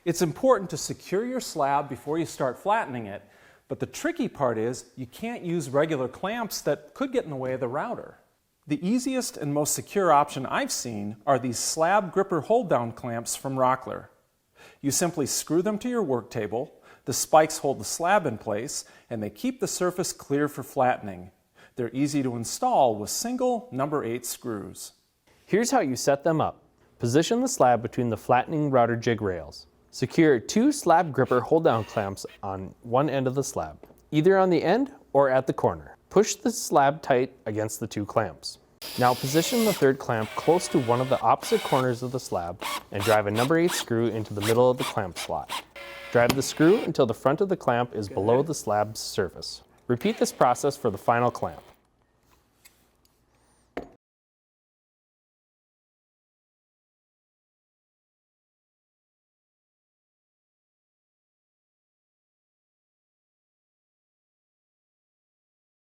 It's important to secure your slab before you start flattening it, but the tricky part is you can't use regular clamps that could get in the way of the router. The easiest and most secure option I've seen are these slab gripper hold-down clamps from Rockler. You simply screw them to your work table, the spikes hold the slab in place, and they keep the surface clear for flattening. They're easy to install with single number 8 screws. Here's how you set them up. Position the slab between the flattening router jig rails. Secure 2 slab gripper hold-down clamps on one end of the slab, either on the end or at the corner. Push the slab tight against the 2 clamps. Now position the 3rd clamp close to one of the opposite corners of the slab and drive a number 8 screw into the middle of the clamp slot. Drive the screw until the front of the clamp is below the slab's surface. Repeat this process for the final clamp.